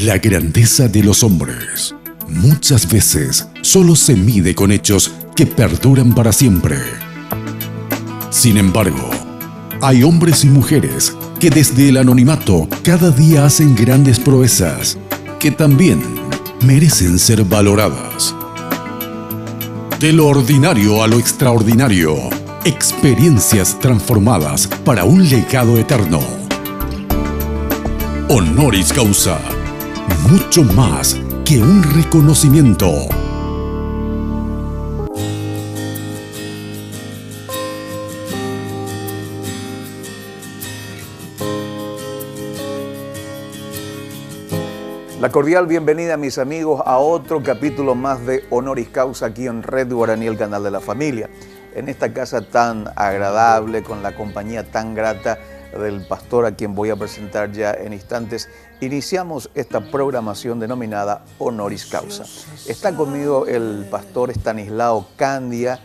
La grandeza de los hombres muchas veces solo se mide con hechos que perduran para siempre. Sin embargo, hay hombres y mujeres que desde el anonimato cada día hacen grandes proezas que también merecen ser valoradas. De lo ordinario a lo extraordinario, experiencias transformadas para un legado eterno. Honoris causa, mucho más que un reconocimiento. La cordial bienvenida, mis amigos, a otro capítulo más de Honoris Causa aquí en Red Guaraní, el canal de la familia. En esta casa tan agradable, con la compañía tan grata del pastor a quien voy a presentar ya en instantes, iniciamos esta programación denominada Honoris Causa. Está conmigo el pastor Estanislao Candia,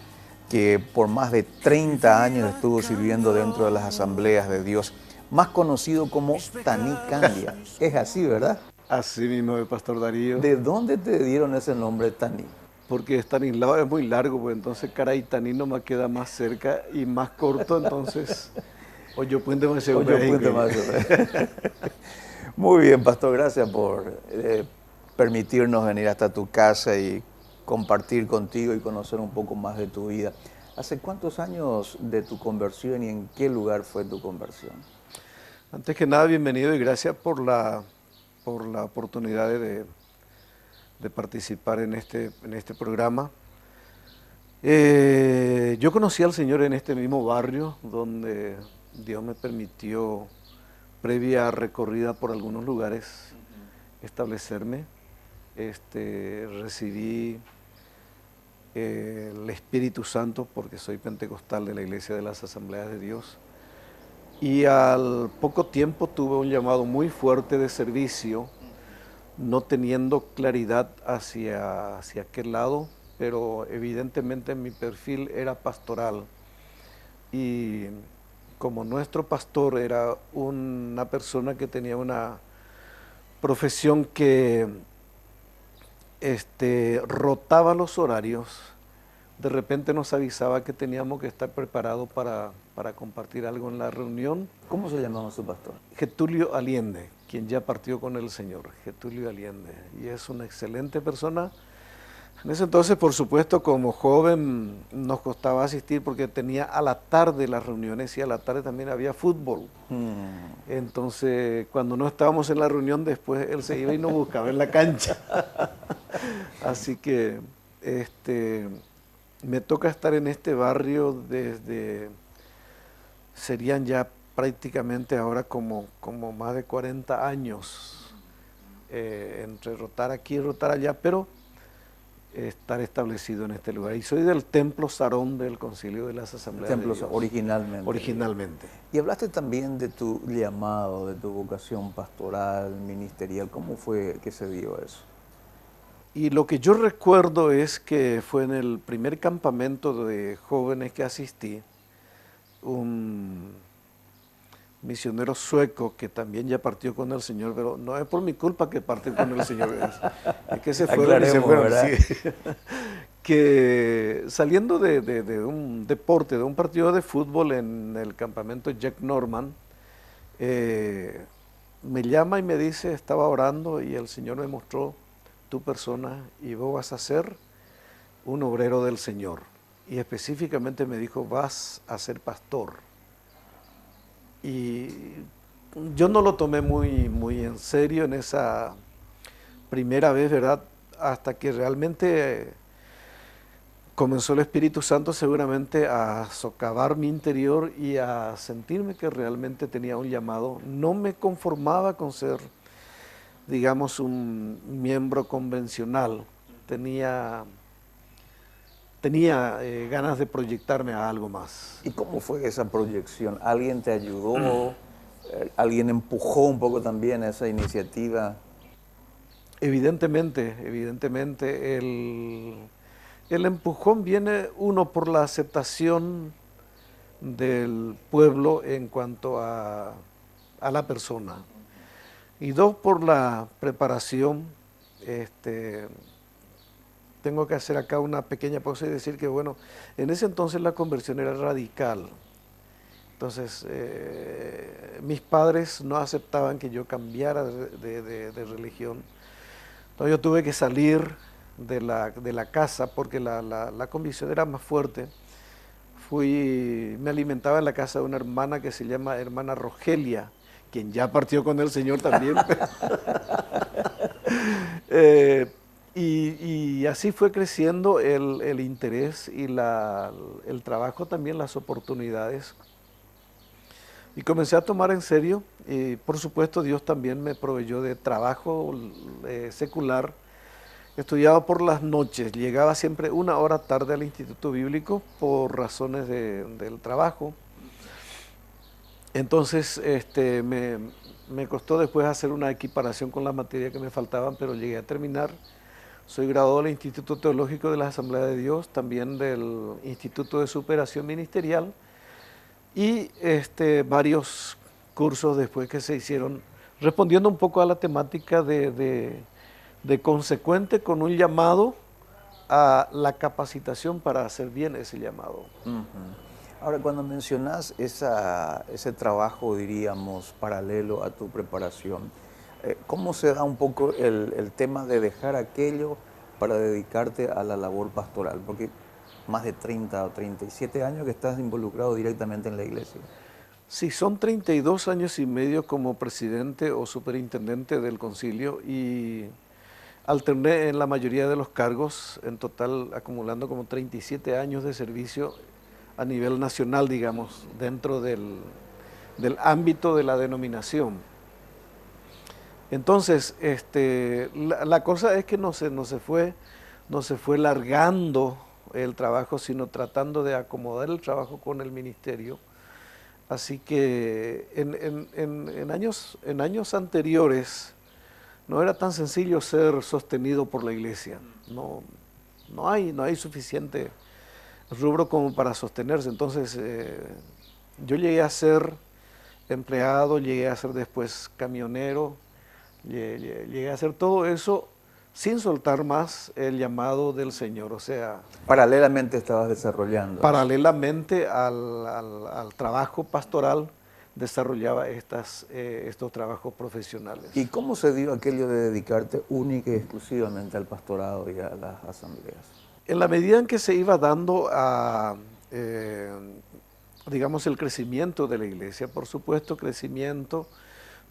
que por más de 30 años estuvo sirviendo dentro de las asambleas de Dios, más conocido como Taní Candia. Es así, ¿verdad? Así mismo, el pastor Darío. ¿De dónde te dieron ese nombre, Taní? Porque Estanislao es muy largo, pues entonces caray, Taní no me queda más cerca y más corto, entonces Oyo Puente más seguro. Muy bien, pastor, gracias por permitirnos venir hasta tu casa y compartir contigo y conocer un poco más de tu vida. ¿Hace cuántos años de tu conversión y en qué lugar fue tu conversión? Antes que nada, bienvenido y gracias por la oportunidad de participar en este programa. Yo conocí al Señor en este mismo barrio donde Dios me permitió, previa recorrida por algunos lugares, establecerme. Recibí el Espíritu Santo porque soy pentecostal de la Iglesia de las Asambleas de Dios. Y al poco tiempo tuve un llamado muy fuerte de servicio, no teniendo claridad hacia aquel lado, pero evidentemente mi perfil era pastoral. Y como nuestro pastor era una persona que tenía una profesión que rotaba los horarios, de repente nos avisaba que teníamos que estar preparados para compartir algo en la reunión. ¿Cómo se llamaba su pastor? Getulio Allende, quien ya partió con el Señor, Getulio Allende, y es una excelente persona. En ese entonces, por supuesto, como joven nos costaba asistir porque tenía a la tarde las reuniones y a la tarde también había fútbol. Entonces, cuando no estábamos en la reunión, después él se iba y nos buscaba en la cancha. Así que me toca estar en este barrio desde, serían ya prácticamente ahora como más de 40 años, entre rotar aquí y rotar allá, pero estar establecido en este lugar. Y soy del Templo Sarón del Concilio de las Asambleas de Dios. Originalmente. Originalmente. Y hablaste también de tu llamado, de tu vocación pastoral, ministerial. ¿Cómo fue que se dio eso? Y lo que yo recuerdo es que fue en el primer campamento de jóvenes que asistí, un misionero sueco que también ya partió con el Señor, pero no es por mi culpa que partió con el Señor, es que se fueron y se fueron. Sí. Que saliendo de un deporte, de un partido de fútbol en el campamento Jack Norman, me llama y me dice, estaba orando y el Señor me mostró tu persona y vos vas a ser un obrero del Señor. Y específicamente me dijo, vas a ser pastor. Y yo no lo tomé muy en serio en esa primera vez, ¿verdad? Hasta que realmente comenzó el Espíritu Santo seguramente a socavar mi interior y a sentirme que realmente tenía un llamado. No me conformaba con ser, digamos, un miembro convencional. Tenía ganas de proyectarme a algo más. ¿Y cómo fue esa proyección? ¿Alguien te ayudó? ¿Alguien empujó un poco también esa iniciativa? Evidentemente, el empujón viene uno por la aceptación del pueblo en cuanto a la persona. Y dos, por la preparación. Tengo que hacer acá una pequeña pausa y decir que, bueno, en ese entonces la conversión era radical. Entonces, mis padres no aceptaban que yo cambiara de religión. Entonces, yo tuve que salir de la casa porque la convicción era más fuerte. Me alimentaba en la casa de una hermana que se llama hermana Rogelia, quien ya partió con el Señor también. Y así fue creciendo el interés y el trabajo, también las oportunidades. Y comencé a tomar en serio, y por supuesto Dios también me proveyó de trabajo secular. Estudiaba por las noches, llegaba siempre 1 hora tarde al Instituto Bíblico por razones del trabajo. Entonces me costó después hacer una equiparación con la materia que me faltaban, pero llegué a terminar. Soy graduado del Instituto Teológico de la Asamblea de Dios, también del Instituto de Superación Ministerial y varios cursos después que se hicieron, respondiendo un poco a la temática de consecuente con un llamado a la capacitación para hacer bien ese llamado. Ahora, cuando mencionas ese trabajo, diríamos, paralelo a tu preparación, ¿cómo se da un poco el tema de dejar aquello para dedicarte a la labor pastoral? Porque más de 30 o 37 años que estás involucrado directamente en la iglesia. Sí, son 32 años y medio como presidente o superintendente del concilio y alterné en la mayoría de los cargos, en total acumulando como 37 años de servicio a nivel nacional, digamos, dentro del ámbito de la denominación. Entonces, la cosa es que no se fue largando el trabajo, sino tratando de acomodar el trabajo con el ministerio. Así que en años anteriores no era tan sencillo ser sostenido por la iglesia. No hay suficiente rubro como para sostenerse. Entonces, yo llegué a ser empleado, llegué a ser después camionero, llegué a hacer todo eso sin soltar más el llamado del Señor. O sea, paralelamente estabas desarrollando. Paralelamente al trabajo pastoral, desarrollaba estos trabajos profesionales. ¿Y cómo se dio aquello de dedicarte única y exclusivamente al pastorado y a las asambleas? En la medida en que se iba dando digamos, el crecimiento de la iglesia, por supuesto, crecimiento,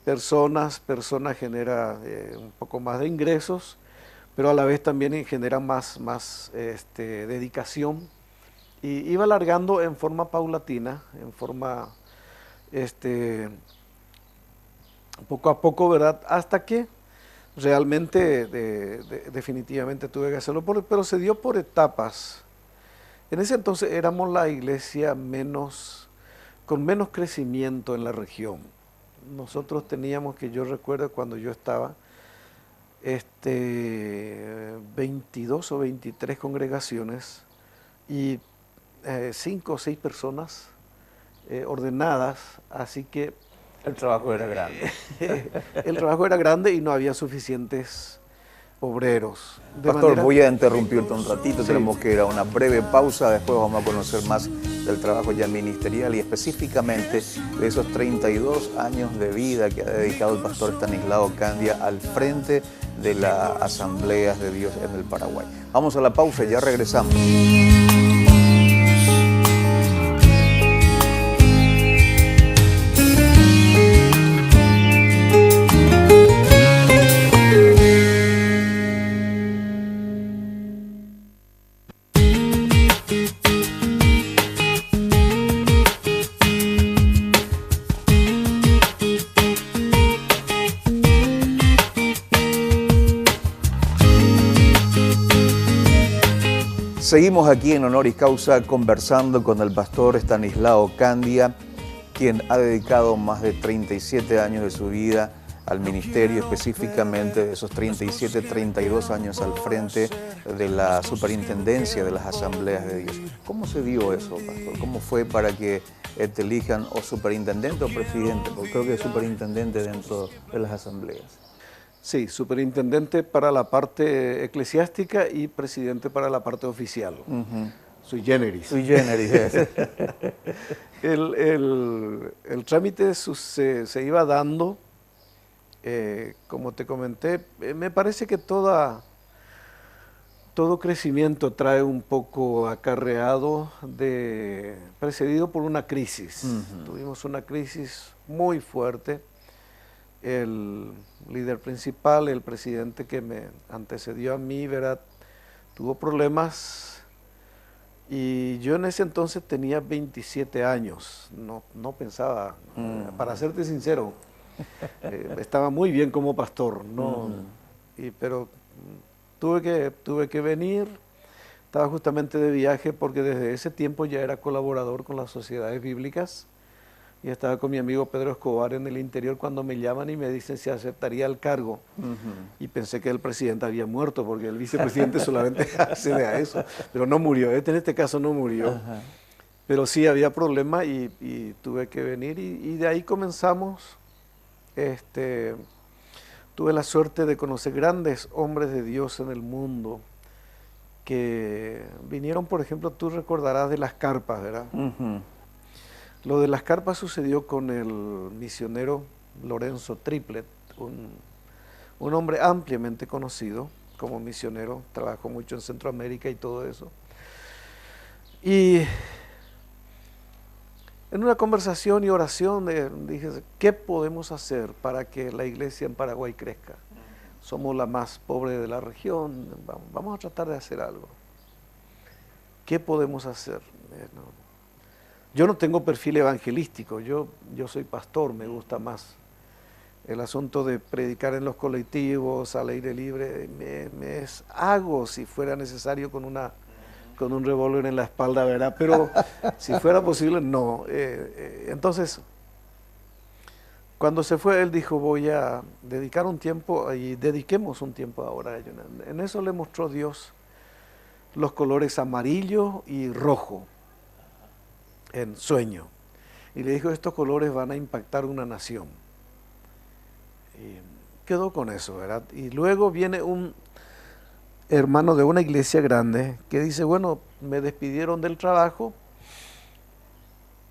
personas genera un poco más de ingresos, pero a la vez también genera más dedicación, y iba alargando en forma paulatina, en forma poco a poco, ¿verdad? Hasta que realmente definitivamente tuve que hacerlo, pero se dio por etapas. En ese entonces éramos la iglesia con menos crecimiento en la región. Nosotros teníamos, que yo recuerdo cuando yo estaba, 22 o 23 congregaciones y 5 o 6 personas ordenadas, así que el trabajo era grande. El trabajo era grande y no había suficientes obreros. Pastor, voy a interrumpirte un ratito, sí. Tenemos que ir a una breve pausa, después vamos a conocer más del trabajo ya ministerial y específicamente de esos 32 años de vida que ha dedicado el pastor Estanislao Candia al frente de las Asambleas de Dios en el Paraguay. Vamos a la pausa y ya regresamos. Seguimos aquí en Honoris Causa conversando con el pastor Estanislao Candia, quien ha dedicado más de 37 años de su vida al ministerio, específicamente de esos 37, 32 años al frente de la superintendencia de las asambleas de Dios. ¿Cómo se dio eso, pastor? ¿Cómo fue para que te elijan o superintendente o presidente? Porque creo que es superintendente dentro de las asambleas. Sí, superintendente para la parte eclesiástica y presidente para la parte oficial. Sui generis. Sui generis. El trámite se iba dando, como te comenté, me parece que todo crecimiento trae un poco acarreado, precedido por una crisis. Tuvimos una crisis muy fuerte. El líder principal, el presidente que me antecedió a mí, ¿verdad?, tuvo problemas y yo en ese entonces tenía 27 años, no pensaba, para serte sincero, estaba muy bien como pastor, pero tuve que venir, estaba justamente de viaje porque desde ese tiempo ya era colaborador con las sociedades bíblicas. Y estaba con mi amigo Pedro Escobar en el interior cuando me llaman y me dicen si aceptaría el cargo. Y pensé que el presidente había muerto porque el vicepresidente solamente accede a eso. Pero no murió, en este caso no murió. Pero sí había problema y tuve que venir y de ahí comenzamos. Tuve la suerte de conocer grandes hombres de Dios en el mundo que vinieron, por ejemplo, tú recordarás de las carpas, ¿verdad? Lo de las carpas sucedió con el misionero Lorenzo Triplet, un hombre ampliamente conocido como misionero, trabajó mucho en Centroamérica y todo eso. Y en una conversación y oración dije, ¿qué podemos hacer para que la iglesia en Paraguay crezca? Somos la más pobre de la región, vamos a tratar de hacer algo. ¿Qué podemos hacer? Yo no tengo perfil evangelístico, yo soy pastor, me gusta más el asunto de predicar en los colectivos, al aire libre, hago si fuera necesario con un revólver en la espalda, ¿verdad? Pero si fuera posible, no. Entonces, cuando se fue, él dijo, voy a dedicar un tiempo, y dediquemos un tiempo ahora. En eso le mostró Dios los colores amarillo y rojo, en sueño, y le dijo, estos colores van a impactar una nación. Y quedó con eso, ¿verdad? Y luego viene un hermano de una iglesia grande que dice, bueno, me despidieron del trabajo,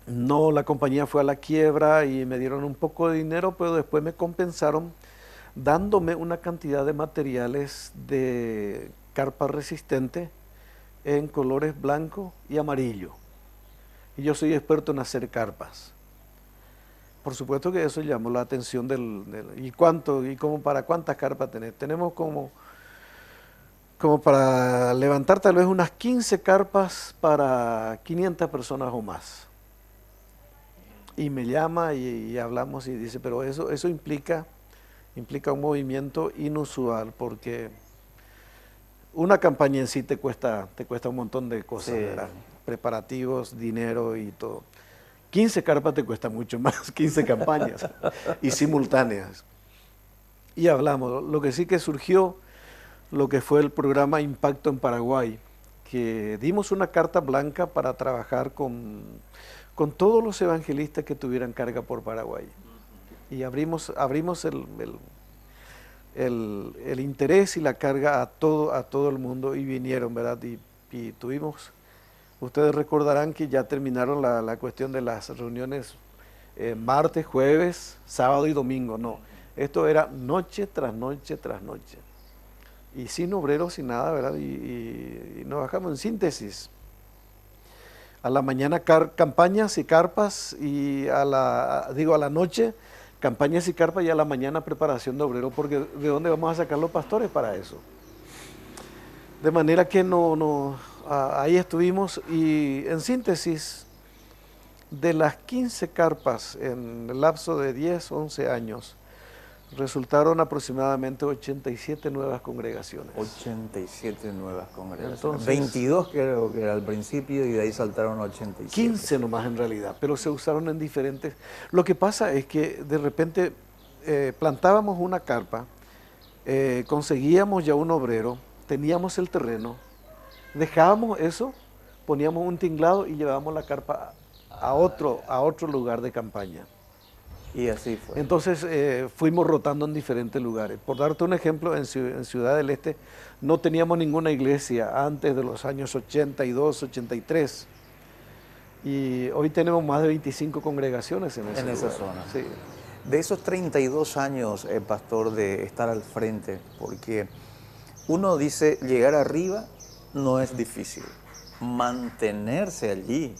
la compañía fue a la quiebra y me dieron un poco de dinero, pero después me compensaron dándome una cantidad de materiales de carpa resistente en colores blanco y amarillo. Y yo soy experto en hacer carpas. Por supuesto que eso llamó la atención ¿y cuánto? ¿Y cómo para cuántas carpas tenés? Tenemos como para levantar tal vez unas 15 carpas para 500 personas o más. Y me llama y hablamos y dice, pero eso implica un movimiento inusual porque una campaña en sí te cuesta un montón de cosas, sí, ¿verdad? Preparativos, dinero y todo. 15 carpas te cuesta mucho más, 15 campañas y simultáneas. Y hablamos, lo que sí que surgió, lo que fue el programa Impacto en Paraguay, que dimos una carta blanca para trabajar con todos los evangelistas que tuvieran carga por Paraguay. Y abrimos el interés y la carga a todo el mundo y vinieron, ¿verdad? Y tuvimos, ustedes recordarán que ya terminaron la cuestión de las reuniones martes, jueves, sábado y domingo, no. Esto era noche tras noche tras noche. Y sin obreros, sin nada, ¿verdad? Y nos bajamos en síntesis. A la mañana campañas y carpas y a la noche campañas y carpas y a la mañana preparación de obreros, porque ¿de dónde vamos a sacar los pastores para eso? De manera que ahí estuvimos y en síntesis, de las 15 carpas en el lapso de 10, 11 años, resultaron aproximadamente 87 nuevas congregaciones. 87 nuevas congregaciones. Entonces, 22 creo que era al principio y de ahí saltaron 87. 15 nomás en realidad, pero se usaron en diferentes. Lo que pasa es que de repente plantábamos una carpa, conseguíamos ya un obrero, teníamos el terreno, dejábamos eso, poníamos un tinglado y llevábamos la carpa a otro lugar de campaña. Y así fue. Entonces fuimos rotando en diferentes lugares. Por darte un ejemplo, en Ciudad del Este no teníamos ninguna iglesia antes de los años 82, 83. Y hoy tenemos más de 25 congregaciones en esa lugar. zona. Sí. De esos 32 años, pastor, de estar al frente, porque uno dice, llegar arriba no es difícil, mantenerse allí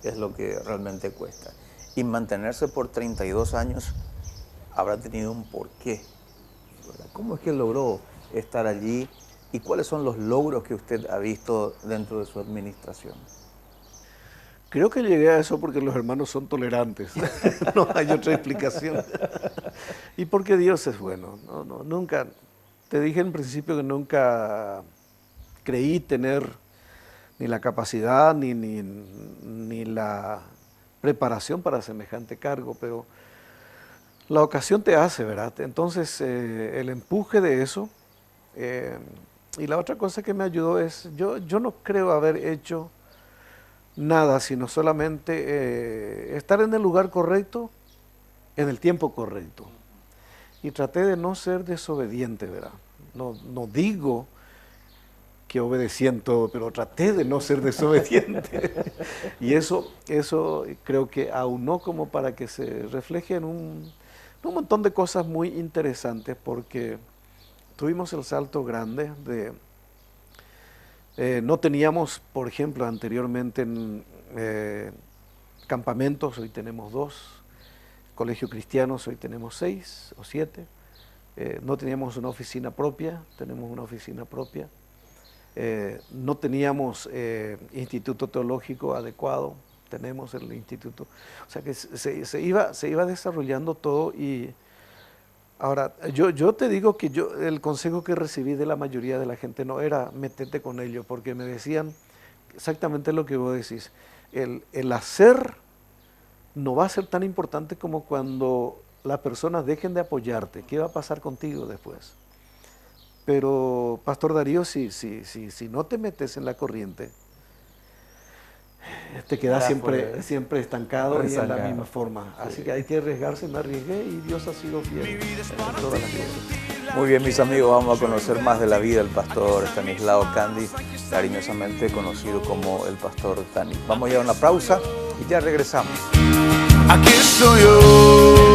es lo que realmente cuesta. Y mantenerse por 32 años habrá tenido un porqué, ¿verdad? ¿Cómo es que logró estar allí y cuáles son los logros que usted ha visto dentro de su administración? Creo que llegué a eso porque los hermanos son tolerantes, no hay otra explicación. Y porque Dios es bueno, nunca, te dije en principio que nunca creí tener ni la capacidad ni la preparación para semejante cargo, pero la ocasión te hace, ¿verdad? Entonces el empuje de eso, y la otra cosa que me ayudó es, yo no creo haber hecho nada, sino solamente estar en el lugar correcto, en el tiempo correcto. Y traté de no ser desobediente, ¿verdad? No digo que obedecí en todo, pero traté de no ser desobediente. Y eso creo que aunó como para que se refleje en un montón de cosas muy interesantes, porque tuvimos el salto grande de... no teníamos, por ejemplo, anteriormente campamentos, hoy tenemos 2, colegios cristianos, hoy tenemos 6 o 7, no teníamos una oficina propia, tenemos una oficina propia, no teníamos instituto teológico adecuado, tenemos el instituto, o sea que se iba desarrollando todo. Y ahora, yo te digo que el consejo que recibí de la mayoría de la gente no era meterte con ellos, porque me decían exactamente lo que vos decís. El hacer no va a ser tan importante como cuando las personas dejen de apoyarte. ¿Qué va a pasar contigo después? Pero, Pastor Darío, si no te metes en la corriente, te quedas siempre estancado y en la misma forma. Así que hay que arriesgarse, me arriesgué y Dios ha sido fiel en todas las cosas. Muy bien, mis amigos, vamos a conocer más de la vida del pastor Estanislao Candy, cariñosamente conocido como el pastor Tani. Vamos ya a una pausa y ya regresamos. Aquí estoy yo.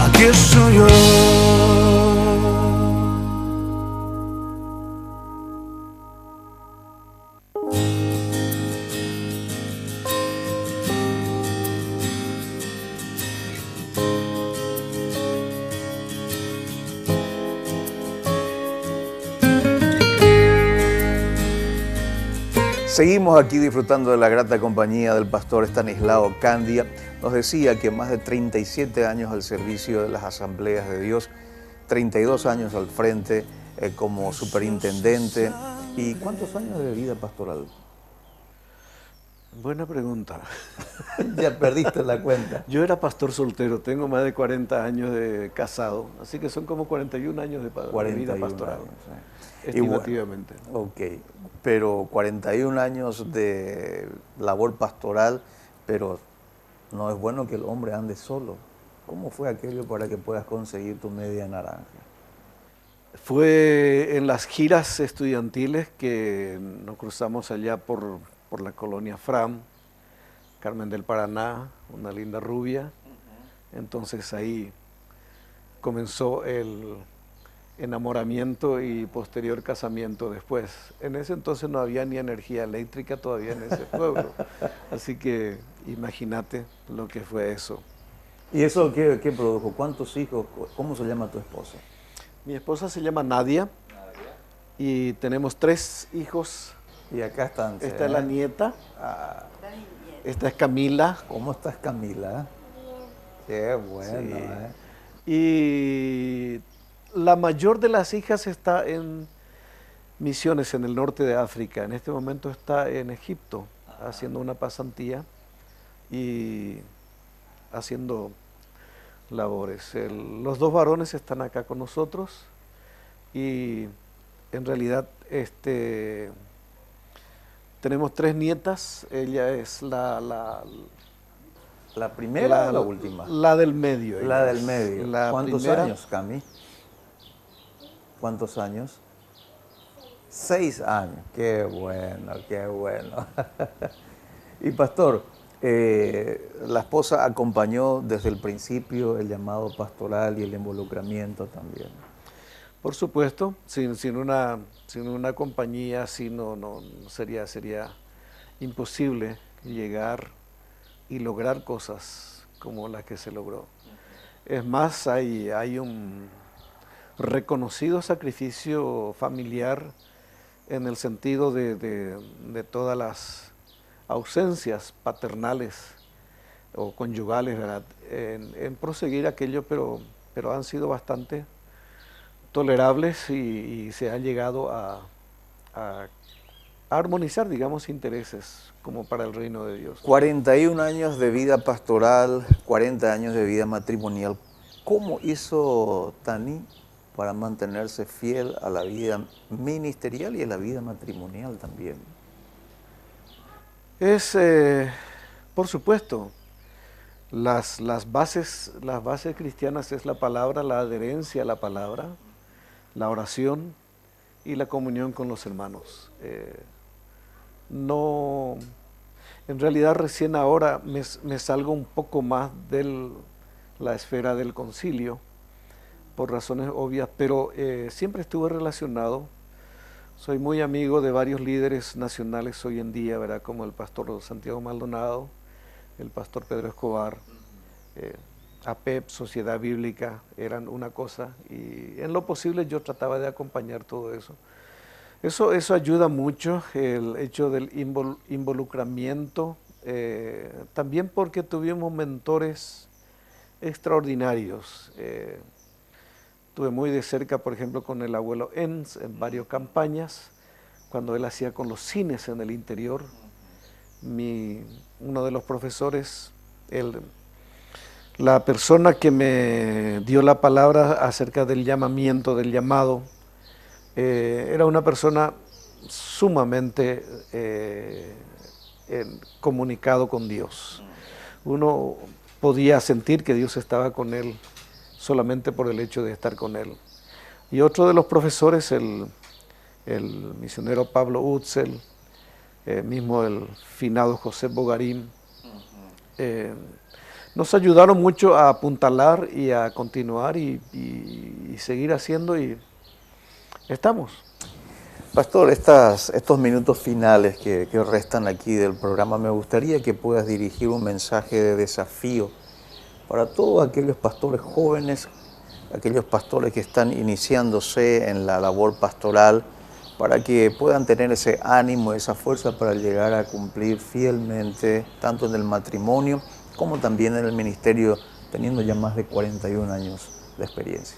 Aquí estoy yo. Seguimos aquí disfrutando de la grata compañía del pastor Estanislao Candia. Nos decía que más de 37 años al servicio de las Asambleas de Dios, 32 años al frente como superintendente. ¿Y cuántos años de vida pastoral? Buena pregunta. Ya perdiste la cuenta. Yo era pastor soltero, tengo más de 40 años de casado, así que son como 41 años de vida pastoral, años, estimativamente. Bueno, ok, pero 41 años de labor pastoral, pero no es bueno que el hombre ande solo. ¿Cómo fue aquello para que puedas conseguir tu media naranja? Fue en las giras estudiantiles que nos cruzamos allá por la colonia Fram, Carmen del Paraná, una linda rubia. Entonces ahí comenzó el enamoramiento y posterior casamiento después. En ese entonces no había ni energía eléctrica todavía en ese pueblo, así que imagínate lo que fue eso. ¿Y eso qué produjo? ¿Cuántos hijos? ¿Cómo se llama tu esposa? Mi esposa se llama Nadia y tenemos 3 hijos. Y acá están. Esta es la nieta, esta es Camila. ¿Cómo estás, Camila? Qué bueno, sí. Y la mayor de las hijas está en misiones en el norte de África. En este momento está en Egipto, haciendo una pasantía y haciendo labores. Los dos varones están acá con nosotros y en realidad tenemos 3 nietas. Ella es ¿La primera o la última? La del medio. La del medio. ¿Cuántos primera, años, Cami? ¿Cuántos años? 6 años. Qué bueno, qué bueno. Y pastor, la esposa acompañó desde el principio el llamado pastoral y el involucramiento también. Por supuesto, sin una compañía así no sería imposible llegar y lograr cosas como las que se logró. Es más, hay un reconocido sacrificio familiar en el sentido de todas las ausencias paternales o conyugales, ¿verdad? En proseguir aquello, pero han sido bastante tolerables y se ha llegado a armonizar, digamos, intereses como para el reino de Dios. 41 años de vida pastoral, 40 años de vida matrimonial. ¿Cómo hizo Tani para mantenerse fiel a la vida ministerial y a la vida matrimonial también? Por supuesto, las bases cristianas es la palabra, la adherencia a la palabra, la oración y la comunión con los hermanos. En realidad recién ahora me salgo un poco más de la esfera del concilio, por razones obvias, pero siempre estuve relacionado. Soy muy amigo de varios líderes nacionales hoy en día, ¿verdad? Como el pastor Santiago Maldonado, el pastor Pedro Escobar, APEP, Sociedad Bíblica, eran una cosa, y en lo posible yo trataba de acompañar todo eso. Eso ayuda mucho, el hecho del involucramiento, también porque tuvimos mentores extraordinarios. Tuve muy de cerca, por ejemplo, con el abuelo Enns en varias campañas, cuando él hacía con los cines en el interior. Uno de los profesores, la persona que me dio la palabra acerca del llamamiento, del llamado, era una persona sumamente comunicado con Dios. Uno podía sentir que Dios estaba con él solamente por el hecho de estar con él. Y otro de los profesores, el misionero Pablo Utzel, mismo el finado José Bogarín, nos ayudaron mucho a apuntalar y a continuar y seguir haciendo, y estamos. Pastor, estos minutos finales que restan aquí del programa, me gustaría que puedas dirigir un mensaje de desafío para todos aquellos pastores jóvenes, aquellos pastores que están iniciándose en la labor pastoral, para que puedan tener ese ánimo, esa fuerza para llegar a cumplir fielmente, tanto en el matrimonio como también en el ministerio, teniendo ya más de 41 años de experiencia.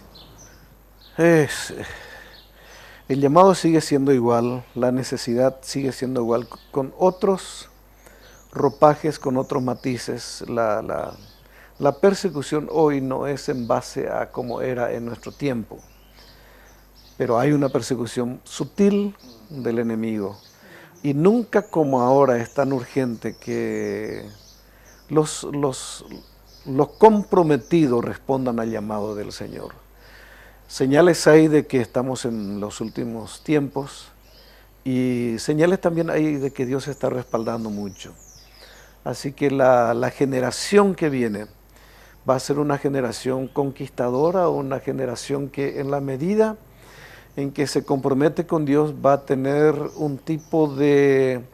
El llamado sigue siendo igual, la necesidad sigue siendo igual, con otros ropajes, con otros matices. La persecución hoy no es en base a cómo era en nuestro tiempo, pero hay una persecución sutil del enemigo, y nunca como ahora es tan urgente que los comprometidos respondan al llamado del Señor. Señales hay de que estamos en los últimos tiempos, y señales también hay de que Dios está respaldando mucho. Así que la generación que viene va a ser una generación conquistadora, una generación que en la medida en que se compromete con Dios va a tener un tipo de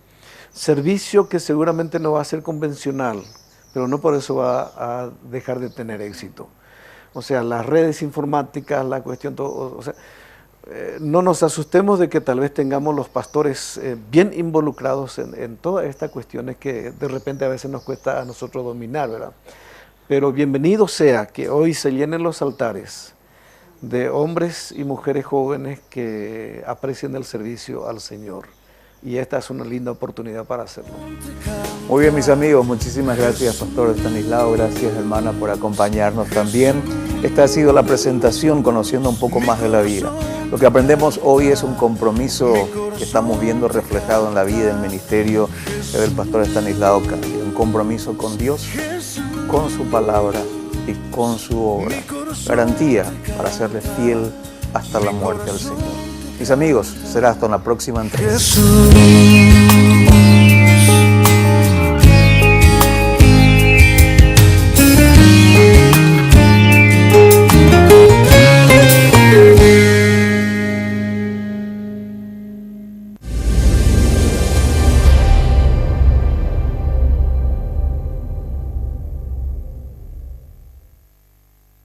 servicio que seguramente no va a ser convencional, pero no por eso va a dejar de tener éxito. O sea, las redes informáticas, la cuestión, todo, o sea, no nos asustemos de que tal vez tengamos los pastores bien involucrados en todas estas cuestiones que de repente a veces nos cuesta a nosotros dominar, ¿verdad? Pero bienvenido sea que hoy se llenen los altares de hombres y mujeres jóvenes que aprecien el servicio al Señor. y esta es una linda oportunidad para hacerlo. Muy bien, mis amigos, muchísimas gracias, Pastor Estanislao, gracias, hermana, por acompañarnos también. Esta ha sido la presentación, conociendo un poco más de la vida. Lo que aprendemos hoy es un compromiso que estamos viendo reflejado en la vida, en el ministerio del Pastor Estanislao Candia. Un compromiso con Dios, con su palabra y con su obra. Garantía para serle fiel hasta la muerte al Señor. Mis amigos, será hasta una próxima entrega. Jesús.